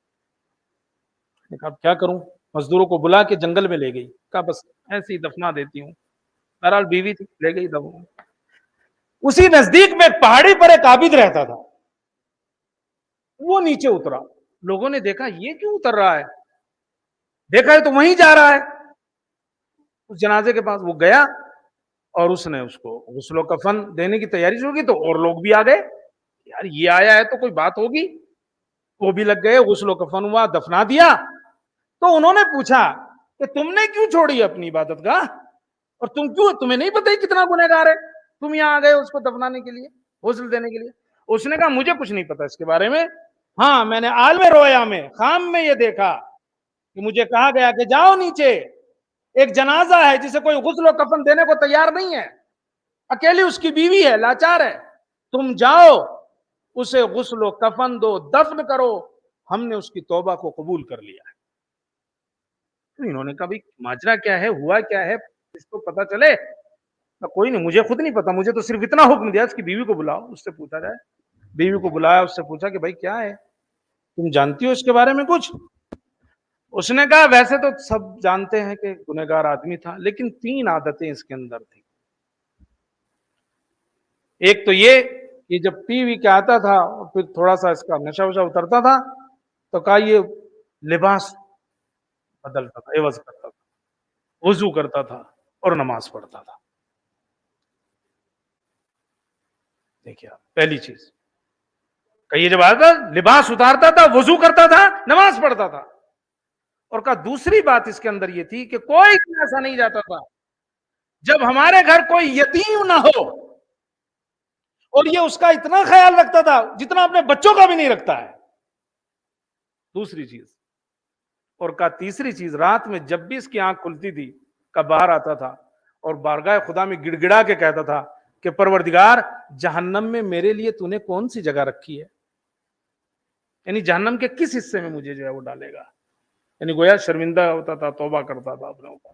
نے کہا کیا کروں؟ مزدوروں کو بلا کے جنگل میں لے گئی. کہا بس ایسے ہی دفنا دیتی ہوں. بہرحال بیوی تھی، لے گئی دفنا. اسی نزدیک میں ایک پہاڑی پر ایک عابد رہتا تھا، وہ نیچے اترا. لوگوں نے دیکھا یہ کیوں اتر رہا ہے، دیکھا ہے تو وہیں جا رہا ہے اس جنازے کے پاس. وہ گیا اور اس نے اس کو غسل و کفن دینے کی تیاری شروع کی تو اور لوگ بھی آ گئے، یار یہ آیا ہے تو کوئی بات ہوگی، وہ بھی لگ گئے، غسل و کفن ہوا، دفنا دیا۔ تو انہوں نے پوچھا کہ تم نے کیوں چھوڑی اپنی عبادت گاہ، اور تمہیں نہیں پتہ ہی کتنا گنہگار ہے، تم یہاں آ گئے اس کو دفنانے کے لیے، غسل دینے کے لیے؟ اس نے کہا مجھے کچھ نہیں پتا اس کے بارے میں، ہاں میں نے عالم رویا میں خام میں یہ دیکھا کہ مجھے کہا گیا کہ جاؤ نیچے، ایک جنازہ ہے جسے کوئی غسل و کفن دینے کو تیار نہیں ہے، اکیلی اس کی بیوی ہے، لاچار ہے، تم جاؤ اسے غسل و کفن دو، دفن کرو، ہم نے اس کی توبہ کو قبول کر لیا ہے۔ تو انہوں نے کہا بھائی ماجرا کیا ہے، ہوا کیا ہے، اس کو پتا چلے۔ کوئی نہیں، مجھے خود نہیں پتا، مجھے تو صرف اتنا حکم دیا اس کی بیوی کو بلاؤ، اس سے پوچھا جائے۔ بیوی کو بلایا، اس سے پوچھا کہ بھائی کیا ہے، تم جانتی ہو اس کے بارے میں کچھ؟ اس نے کہا ویسے تو سب جانتے ہیں کہ گنہگار آدمی تھا، لیکن 3 عادتیں اس کے اندر تھیں۔ ایک تو یہ کہ جب پی وی کے آتا تھا اور پھر تھوڑا سا اس کا نشہ وشہ اترتا تھا تو کہا یہ لباس بدلتا تھا، عوض کرتا تھا، وضو کرتا تھا اور نماز پڑھتا تھا۔ دیکھیے آپ، پہلی چیز کہ یہ جب آتا لباس اتارتا تھا، وضو کرتا تھا، نماز پڑھتا تھا۔ اور کہا دوسری بات اس کے اندر یہ تھی کہ کوئی ایسا نہیں جاتا تھا جب ہمارے گھر کوئی یتیم نہ ہو، اور یہ اس کا اتنا خیال رکھتا تھا جتنا اپنے بچوں کا بھی نہیں رکھتا ہے، دوسری چیز۔ اور کہا تیسری چیز، رات میں جب بھی اس کی آنکھ کھلتی تھی کا باہر آتا تھا اور بارگاہ خدا میں گڑ گڑا کے کہتا تھا کہ پروردگار جہنم میں میرے لیے تو نے کون سی جگہ رکھی ہے، یعنی جہنم کے کس حصے میں مجھے جو ہے وہ ڈالے گا، یعنی گویا شرمندہ ہوتا تھا، توبہ کرتا تھا اپنے اوپر۔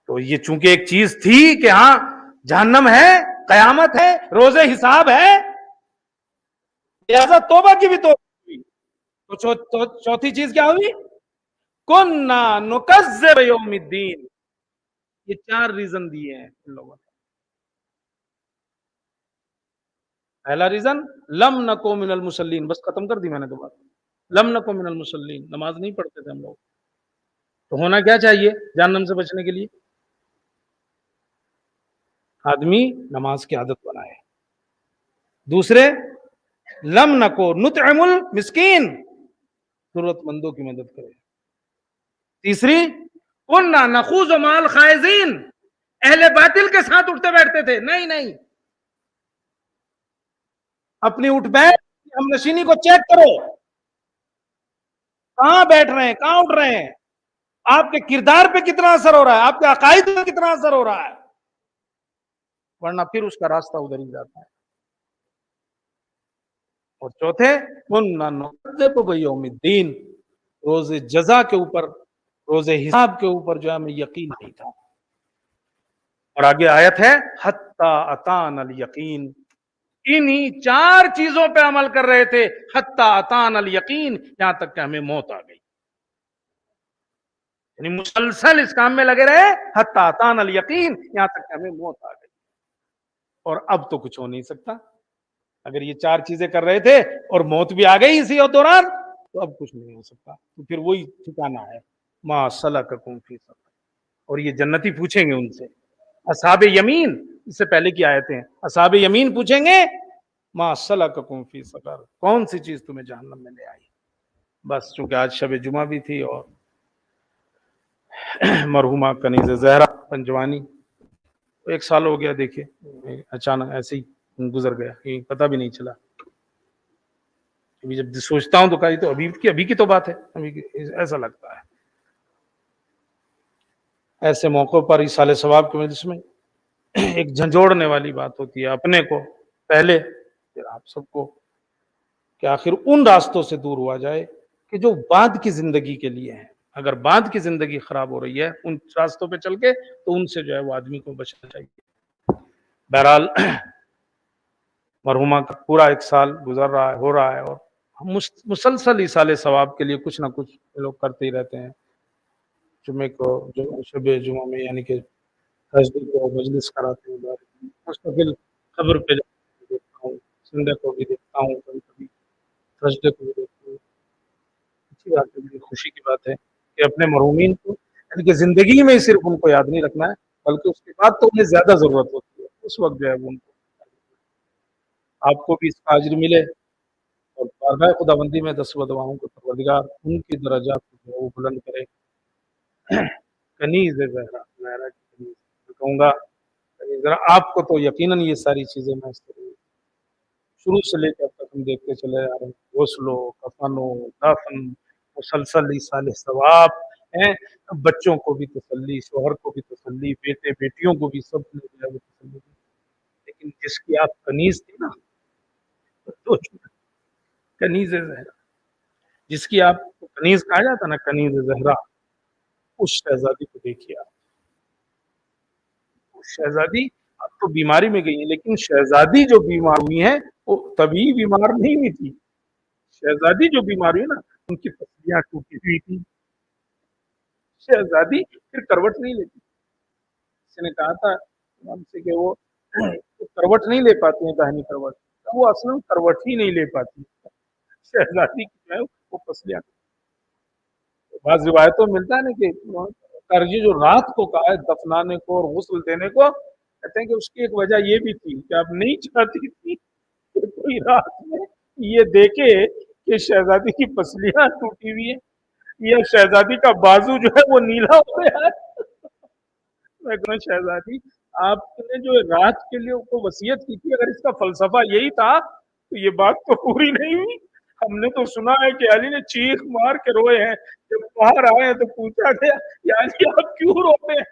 تو یہ چونکہ ایک چیز تھی کہ ہاں جہنم ہے، قیامت ہے، روز حساب ہے، لہذا توبہ کی بھی توبہ ہوئی۔ تو چوتھی چیز کیا ہوئی؟ کننا نکذب یوم الدین۔ یہ 4 ریزن دیے ہیں ان لوگوں نے۔ پہلا ریزن لم نکو من المصلین، بس ختم کر دی میں نے تو بات، لم نکو من المصلین، نماز نہیں پڑھتے تھے ہم لوگ۔ تو ہونا کیا چاہیے جہنم سے بچنے کے لیے؟ آدمی نماز کی عادت بنائے۔ دوسرے لم نکو نطعم المسکین، ضرورت مندوں کی مدد کرے۔ تیسری کننا نخوض مع الخائضین، اہل باطل کے ساتھ اٹھتے بیٹھتے تھے، نہیں نہیں، اپنی اٹھ بیٹھ ہم نشینی کو چیک کرو، کہاں بیٹھ رہے ہیں، کہاں اٹھ رہے ہیں، آپ کے کردار پہ کتنا اثر ہو رہا ہے، آپ کے عقائد پہ کتنا اثر ہو رہا ہے، ورنہ پھر اس کا راستہ ادھر ہی جاتا ہے۔ اور چوتھے کننا نکذب بیوم الدین، روز جزا کے اوپر، روز حساب کے اوپر جو ہے ہمیں یقین نہیں تھا۔ اور آگے آیت ہے حتی اتانا الیقین، انہی 4 چیزوں پہ عمل کر رہے تھے، حتی اتانا الیقین، یہاں تک کہ ہمیں موت آ گئی، یعنی مسلسل اس کام میں لگے رہے، حتی اتانا الیقین، یہاں تک کہ ہمیں موت آ گئی۔ اور اب تو کچھ ہو نہیں سکتا، اگر یہ 4 چیزیں کر رہے تھے اور موت بھی آ گئی اسی دوران، تو اب کچھ نہیں ہو سکتا، تو پھر وہی ٹھکانا ہے، ما سلککم فی سقر۔ اور یہ جنتی پوچھیں گے ان سے، اصحاب یمین، اس سے پہلے کی آیتیں، اصحاب یمین پوچھیں گے ما سلککم فی سقر، کون سی چیز تمہیں جہنم میں لے آئی؟ بس چونکہ آج شب جمعہ بھی تھی اور مرحومہ کنیز زہرا پنجوانی، 1 سال ہو گیا، دیکھیے اچانک ایسے ہی گزر گیا، پتہ بھی نہیں چلا۔ ابھی جب سوچتا ہوں تو کہا یہ تو ابھی کی تو بات ہے، ایسا لگتا ہے۔ ایسے موقع پر ایصال ثواب کی مجلس میں ایک جھنجھوڑنے والی بات ہوتی ہے، اپنے کو پہلے پھر آپ سب کو، کہ آخر ان راستوں سے دور ہوا جائے کہ جو بعد کی زندگی کے لیے ہیں۔ اگر بعد کی زندگی خراب ہو رہی ہے ان راستوں پہ چل کے، تو ان سے جو ہے وہ آدمی کو بچنا چاہیے۔ بہرحال مرحومہ کا پورا 1 سال گزر رہا ہے، ہو رہا ہے، اور ہم مسلسل ایصال ثواب کے لیے کچھ نہ کچھ لوگ کرتے ہی رہتے ہیں۔ جمعے کو شب جمعہ میں یعنی کہ تھرسڈے کو مجلس کراتے ہیں، مستقل خبر پہ دیکھتا ہوں، سنڈے کو بھی دیکھتا ہوں، کبھی کبھی تھرسڈے کو بھی دیکھتا ہوں۔ اچھی بات ہے، بڑی خوشی کی بات ہے کہ اپنے مرحومین کو یعنی کہ زندگی میں صرف ان کو یاد نہیں رکھنا ہے، بلکہ اس کے بعد تو انہیں زیادہ ضرورت ہوتی ہے، اس وقت جو ہے وہ ان کو آپ کو بھی اس کا اجر ملے، اور بارگاہ خدا بندی میں دس دعاؤں کو پروردگار ان کی درجات کو جو ہے وہ بلند کرے۔ کنیز زہرا، زہرا کی کنیز میں کہوں گا ذرا آپ کو تو یقیناً یہ ساری چیزیں میں شروع سے لے کے اب تک ہم دیکھتے چلے آ رہے ہیں، غسل و کفن و دفن، مسلسل ایصال ثواب ہیں، بچوں کو بھی تسلی، شوہر کو بھی تسلی، بیٹے بیٹیوں کو بھی سب نے جو ہے وہ تسلی دی۔ لیکن جس کی آپ کنیز تھی نا، تو کنیز زہرا، جس کی آپ کو کنیز کہا جاتا نا، کنیز زہرا، اس شہزادی کو دیکھیے آپ، اس شہزادی اب تو بیماری میں گئی ہیں، لیکن شہزادی جو بیمار ہوئی ہیں وہ تبھی بیمار نہیں ہوئی تھی، شہزادی جو بیمار ہوئی نا ان کی پسلیاں ٹوٹی ہوئی تھی، شہزادی پھر کروٹ نہیں لیتی، کسی نے کہا تھا ہم سے کہ وہ کروٹ نہیں لے پاتی ہیں داہنی کروٹ، وہ اصلا کروٹ ہی نہیں لے پاتی، شہزادی کی جو ہے وہ پسلیاں، بعض روایتوں میں ملتا ہے نا کہ کرجی جو رات کو کہا ہے دفنانے کو اور غسل دینے کو، کہتے ہیں کہ اس کی ایک وجہ یہ بھی تھی کہ آپ نہیں چاہتی تھی کہ کوئی رات میں یہ دیکھے کہ شہزادی کی پسلیاں ٹوٹی ہوئی ہیں یا شہزادی کا بازو جو ہے وہ نیلا ہو گیا ہے۔ میں کہوں شہزادی آپ نے جو رات کے لیے کو وصیت کی تھی، اگر اس کا فلسفہ یہی تھا تو یہ بات تو پوری نہیں ہوئی، ہم نے تو سنا ہے کہ علی نے چیخ مار کے روئے ہیں، جب باہر آئے ہیں تو پوچھا گیا یا علی آپ کیوں روتے ہیں؟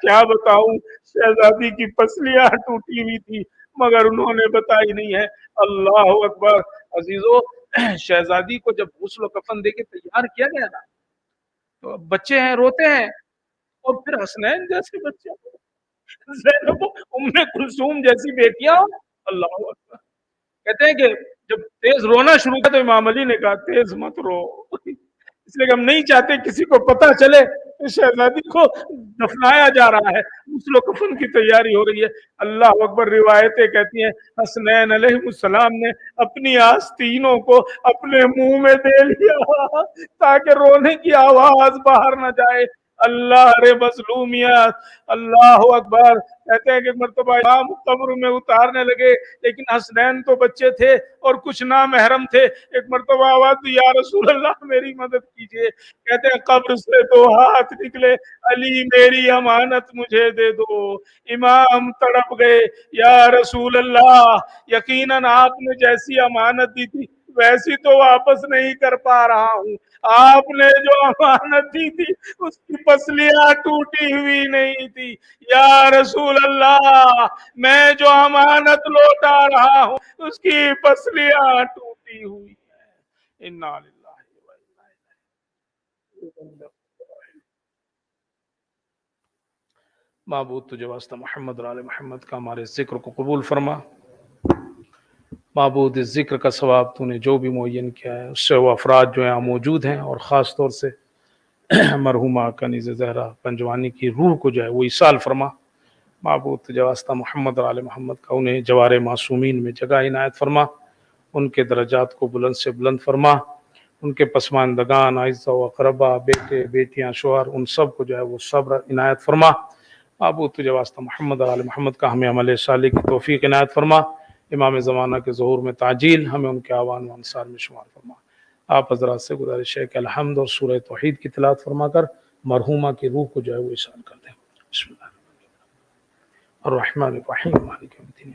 کیا بتاؤں شہزادی کی پسلیاں ٹوٹی ہوئی تھی مگر انہوں نے بتائی نہیں ہے۔ اللہ اکبر عزیزو، شہزادی کو جب غسل و کفن دے کے تیار کیا گیا نا تو اب بچے ہیں روتے ہیں، اور پھر حسنین جیسے بچے، زینب ام کلثوم جیسی بیٹیاں، اللہ اکبر، کہتے ہیں کہ جب تیز رونا شروع کیا تو امام علی نے کہا تیز مت رو، اس لیے کہ ہم نہیں چاہتے کسی کو پتا چلے کہ شہزادی کو دفنایا جا رہا ہے، غسل و کفن کی تیاری ہو رہی ہے۔ اللہ اکبر، روایتیں کہتی ہیں حسنین علیہ السلام نے اپنی آستینوں کو اپنے منہ میں دے لیا تاکہ رونے کی آواز باہر نہ جائے۔ اللہ رے مظلومیت، اللہ اکبر، کہتے ہیں کہ مرتبہ امام قبر میں اتارنے لگے لیکن حسنین تو بچے تھے اور کچھ نامحرم تھے، ایک مرتبہ آواز دی یا رسول اللہ میری مدد کیجئے، کہتے ہیں قبر سے دو ہاتھ نکلے، علی میری امانت مجھے دے دو، امام تڑپ گئے، یا رسول اللہ یقیناً آپ نے جیسی امانت دی تھی ویسی تو واپس نہیں کر پا رہا ہوں، آپ نے جو امانت دی تھی اس کی پسلیاں ٹوٹی ہوئی نہیں تھی، یا رسول اللہ میں جو امانت لوٹا رہا ہوں اس کی پسلیاں ٹوٹی ہوئی ہیں۔ انا للہ و انا الیہ راجعون۔ معبود تجھے واسطہ محمد اور آل محمد کا ہمارے ذکر کو قبول فرما، معبود اس ذکر کا ثواب تو نے جو بھی معین کیا ہے اس سے وہ افراد جو ہیں موجود ہیں، اور خاص طور سے مرحومہ کنیز زہرا پنجوانی کی روح کو جو ہے وہ ایصال فرما، معبود تجھے واسطہ محمد اور آل محمد کا انہیں جوار معصومین میں جگہ عنایت فرما، ان کے درجات کو بلند سے بلند فرما، ان کے پسماندگان اعزاء و اقربا، بیٹے بیٹیاں شوہر، ان سب کو جو ہے وہ صبر عنایت فرما، معبود تجھے واسطہ محمد اور آل محمد کا ہمیں عمل صالح کی توفیق عنایت فرما، امام زمانہ کے ظہور میں تعجیل ہمیں ان کے آوان و انصار میں شمار فرما۔ آپ حضرات سے گزارش ہے کہ الحمد اور سورہ توحید کی تلاوت فرما کر مرحومہ کی روح کو جو ہے وہ ایصال کر دیں۔ بسم اللہ الرحمن الرحیم، مالک یوم الدین،